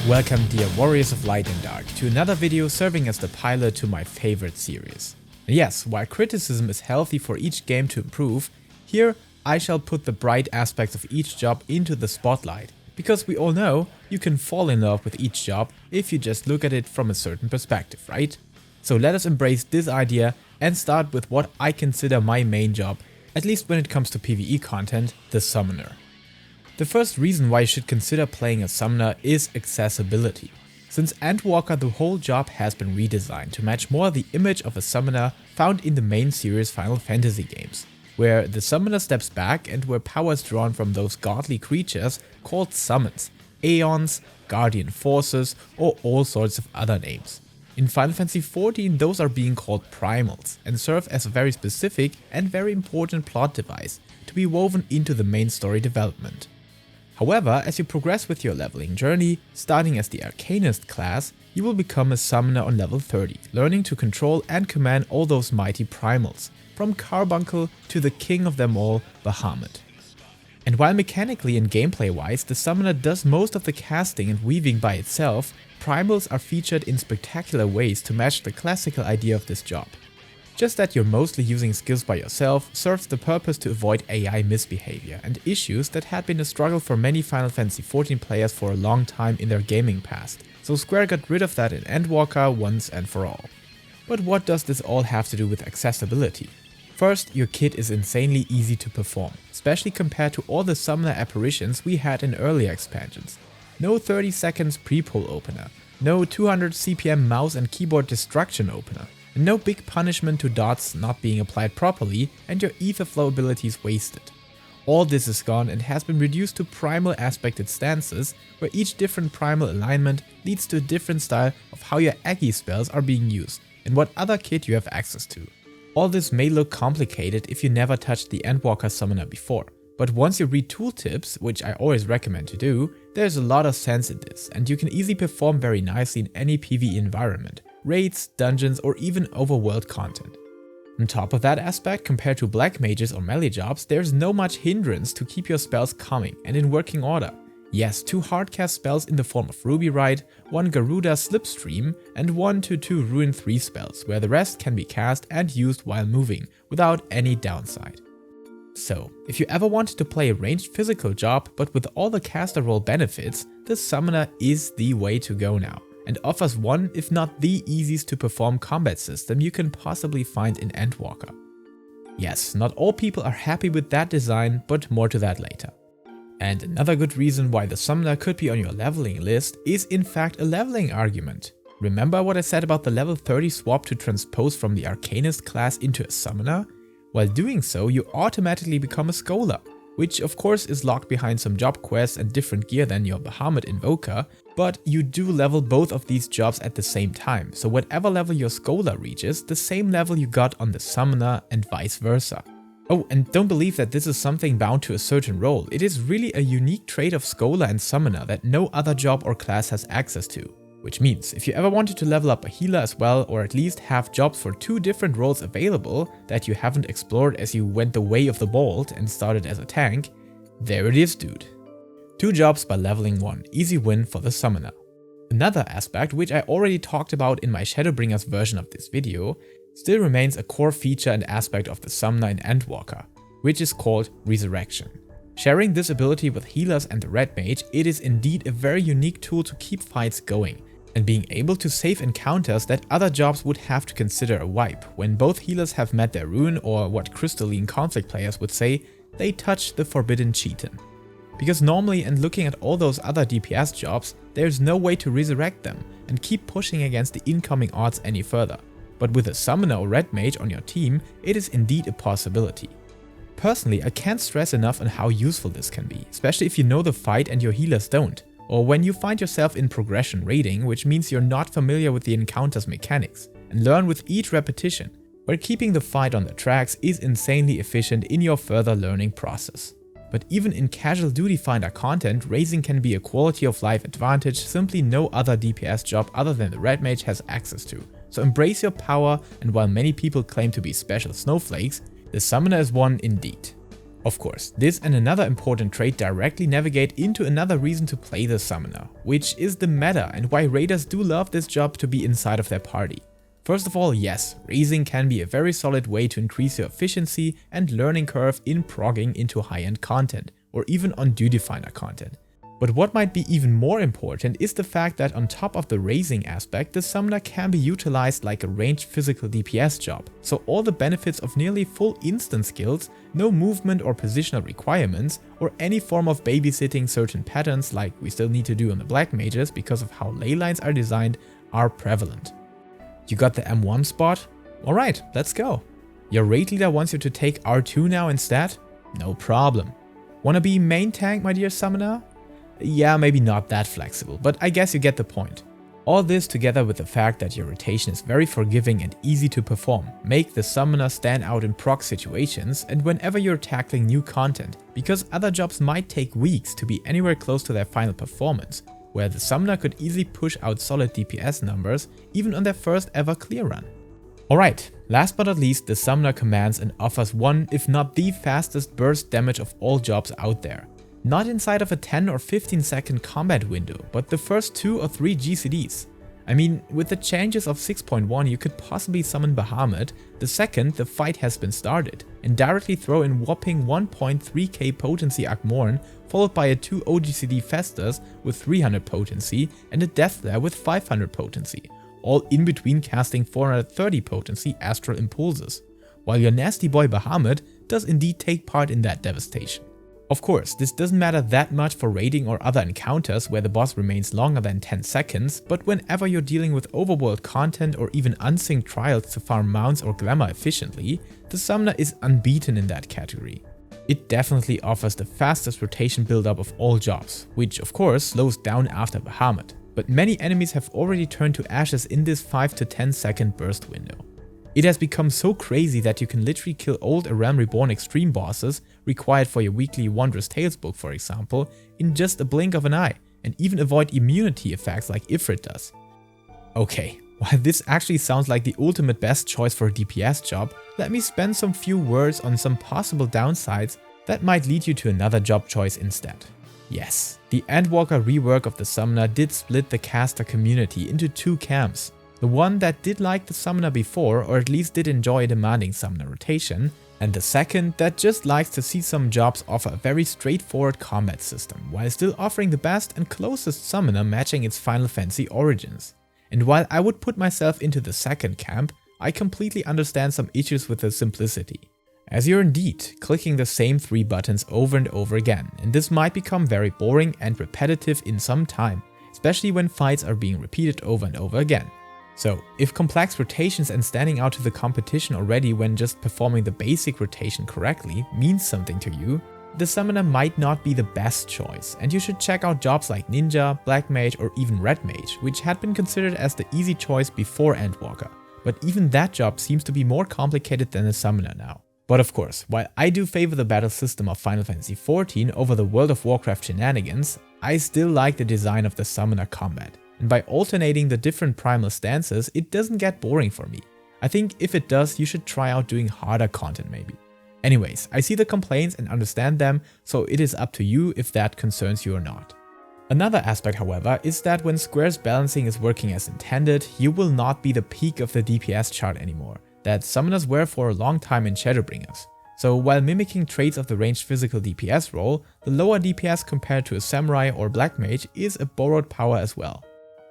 Welcome dear warriors of light and dark to another video serving as the pilot to my favorite series. And yes, while criticism is healthy for each game to improve, here I shall put the bright aspects of each job into the spotlight, because we all know you can fall in love with each job if you just look at it from a certain perspective, right? So let us embrace this idea and start with what I consider my main job, at least when it comes to PvE content, the Summoner. The first reason why you should consider playing a Summoner is accessibility. Since Endwalker, the whole job has been redesigned to match more the image of a Summoner found in the main series Final Fantasy games, where the Summoner steps back and where power is drawn from those godly creatures called summons, aeons, guardian forces, or all sorts of other names. In Final Fantasy XIV, those are being called primals and serve as a very specific and very important plot device to be woven into the main story development. However, as you progress with your leveling journey, starting as the Arcanist class, you will become a Summoner on level 30, learning to control and command all those mighty primals, from Carbuncle to the king of them all, Bahamut. And while mechanically and gameplay wise the Summoner does most of the casting and weaving by itself, primals are featured in spectacular ways to match the classical idea of this job. Just that you're mostly using skills by yourself serves the purpose to avoid AI misbehavior and issues that had been a struggle for many Final Fantasy XIV players for a long time in their gaming past, so Square got rid of that in Endwalker once and for all. But what does this all have to do with accessibility? First, your kit is insanely easy to perform, especially compared to all the Summoner apparitions we had in earlier expansions. No 30 seconds pre-pull opener, no 200 CPM mouse and keyboard destruction opener, and no big punishment to dots not being applied properly and your ether flow abilities wasted. All this is gone and has been reduced to primal aspected stances, where each different primal alignment leads to a different style of how your Aggie spells are being used and what other kit you have access to. All this may look complicated if you never touched the Endwalker Summoner before, but once you read tooltips, which I always recommend to do, there's a lot of sense in this and you can easily perform very nicely in any PvE environment, raids, dungeons, or even overworld content. On top of that aspect, compared to black mages or melee jobs, there's no much hindrance to keep your spells coming and in working order. Yes, 2 hardcast spells in the form of Ruby Ride, 1 Garuda Slipstream, and 1 to 2 Ruin 3 spells, where the rest can be cast and used while moving, without any downside. So, if you ever wanted to play a ranged physical job but with all the caster role benefits, the Summoner is the way to go now, and offers one, if not the easiest to perform combat system you can possibly find in Endwalker. Yes, not all people are happy with that design, but more to that later. And another good reason why the Summoner could be on your leveling list is in fact a leveling argument. Remember what I said about the level 30 swap to transpose from the Arcanist class into a Summoner? While doing so, you automatically become a Scholar, which of course is locked behind some job quests and different gear than your Bahamut Invoker, but you do level both of these jobs at the same time, so whatever level your Scholar reaches, the same level you got on the Summoner and vice versa. Oh, and don't believe that this is something bound to a certain role, it is really a unique trait of Scholar and Summoner that no other job or class has access to. Which means, if you ever wanted to level up a healer as well, or at least have jobs for 2 different roles available that you haven't explored as you went the way of the bolt and started as a tank, there it is dude. 2 jobs by leveling 1, easy win for the Summoner. Another aspect, which I already talked about in my Shadowbringers version of this video, still remains a core feature and aspect of the Summoner in Endwalker, which is called Resurrection. Sharing this ability with healers and the Red Mage, it is indeed a very unique tool to keep fights going, and being able to save encounters that other jobs would have to consider a wipe when both healers have met their rune, or what crystalline conflict players would say, they touched the forbidden cheatin'. Because normally, and looking at all those other DPS jobs, there's no way to resurrect them and keep pushing against the incoming odds any further. But with a Summoner or Red Mage on your team, it is indeed a possibility. Personally, I can't stress enough on how useful this can be, especially if you know the fight and your healers don't, or when you find yourself in progression raiding, which means you're not familiar with the encounter's mechanics, and learn with each repetition, where keeping the fight on the tracks is insanely efficient in your further learning process. But even in casual duty finder content, raising can be a quality of life advantage simply no other DPS job other than the Red Mage has access to. So embrace your power, and while many people claim to be special snowflakes, the Summoner is one indeed. Of course, this and another important trait directly navigate into another reason to play the summoner, which is the meta and why raiders do love this job to be inside of their party. First of all, yes, raising can be a very solid way to increase your efficiency and learning curve in progging into high-end content, or even on duty finder content. But what might be even more important is the fact that on top of the raising aspect, the summoner can be utilized like a ranged physical DPS job, so all the benefits of nearly full instant skills, no movement or positional requirements, or any form of babysitting certain patterns like we still need to do on the black mages because of how ley lines are designed, are prevalent. You got the M1 spot? Alright, let's go. Your raid leader wants you to take R2 now instead? No problem. Wanna be main tank, my dear summoner? Yeah, maybe not that flexible, but I guess you get the point. All this together with the fact that your rotation is very forgiving and easy to perform, make the summoner stand out in proc situations and whenever you're tackling new content, because other jobs might take weeks to be anywhere close to their final performance, where the summoner could easily push out solid DPS numbers even on their first ever clear run. Alright, last but not least, the summoner commands and offers one, if not the fastest burst damage of all jobs out there. Not inside of a 10 or 15 second combat window, but the first 2 or 3 GCDs. I mean, with the changes of 6.1 you could possibly summon Bahamut the second the fight has been started, and directly throw in whopping 1.3k potency Akmorn, followed by a 2 OGCD Festus with 300 potency and a Deathglare with 500 potency, all in between casting 430 potency Astral Impulses, while your nasty boy Bahamut does indeed take part in that devastation. Of course, this doesn't matter that much for raiding or other encounters where the boss remains longer than 10 seconds, but whenever you're dealing with overworld content or even unsynced trials to farm mounts or glamour efficiently, the summoner is unbeaten in that category. It definitely offers the fastest rotation buildup of all jobs, which of course slows down after Bahamut, but many enemies have already turned to ashes in this 5 to 10 second burst window. It has become so crazy that you can literally kill old A REALM REBORN extreme bosses, required for your weekly Wondrous Tales book for example, in just a blink of an eye, and even avoid immunity effects like Ifrit does. Okay, while this actually sounds like the ultimate best choice for a DPS job, let me spend some few words on some possible downsides that might lead you to another job choice instead. Yes, the Endwalker rework of the summoner did split the caster community into 2 camps. The one that did like the summoner before, or at least did enjoy a demanding summoner rotation, and the second that just likes to see some jobs offer a very straightforward combat system, while still offering the best and closest summoner matching its Final Fantasy origins. And while I would put myself into the second camp, I completely understand some issues with the simplicity, as you're indeed clicking the same 3 buttons over and over again, and this might become very boring and repetitive in some time, especially when fights are being repeated over and over again. So, if complex rotations and standing out to the competition already when just performing the basic rotation correctly means something to you, the summoner might not be the best choice, and you should check out jobs like Ninja, Black Mage or even Red Mage, which had been considered as the easy choice before Endwalker, but even that job seems to be more complicated than a summoner now. But of course, while I do favor the battle system of Final Fantasy XIV over the World of Warcraft shenanigans, I still like the design of the summoner combat. And by alternating the different primal stances, it doesn't get boring for me. I think if it does, you should try out doing harder content maybe. Anyways, I see the complaints and understand them, so it is up to you if that concerns you or not. Another aspect, however, is that when Square's balancing is working as intended, you will not be the peak of the DPS chart anymore, that summoners were for a long time in Shadowbringers. So while mimicking traits of the ranged physical DPS role, the lower DPS compared to a Samurai or Black Mage is a borrowed power as well.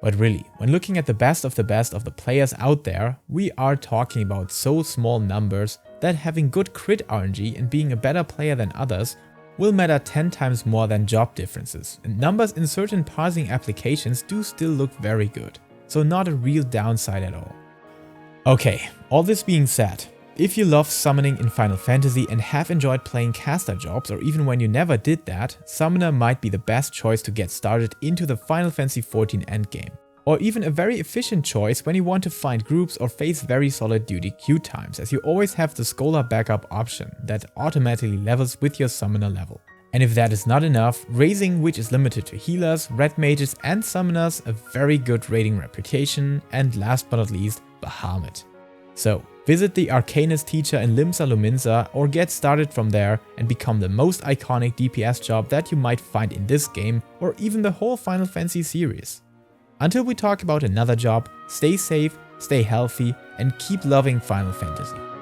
But really, when looking at the best of the players out there, we are talking about so small numbers that having good crit RNG and being a better player than others will matter 10 times more than job differences, and numbers in certain parsing applications do still look very good, so not a real downside at all. Okay, all this being said, if you love summoning in Final Fantasy and have enjoyed playing caster jobs, or even when you never did that, Summoner might be the best choice to get started into the Final Fantasy XIV endgame. Or even a very efficient choice when you want to find groups or face very solid duty queue times, as you always have the Scholar backup option that automatically levels with your Summoner level. And if that is not enough, raising, which is limited to healers, red mages and summoners, a very good raiding reputation, and last but not least, Bahamut. So, Visit the Arcanist teacher in Limsa Luminsa or get started from there and become the most iconic DPS job that you might find in this game or even the whole Final Fantasy series. Until we talk about another job, stay safe, stay healthy, and keep loving Final Fantasy.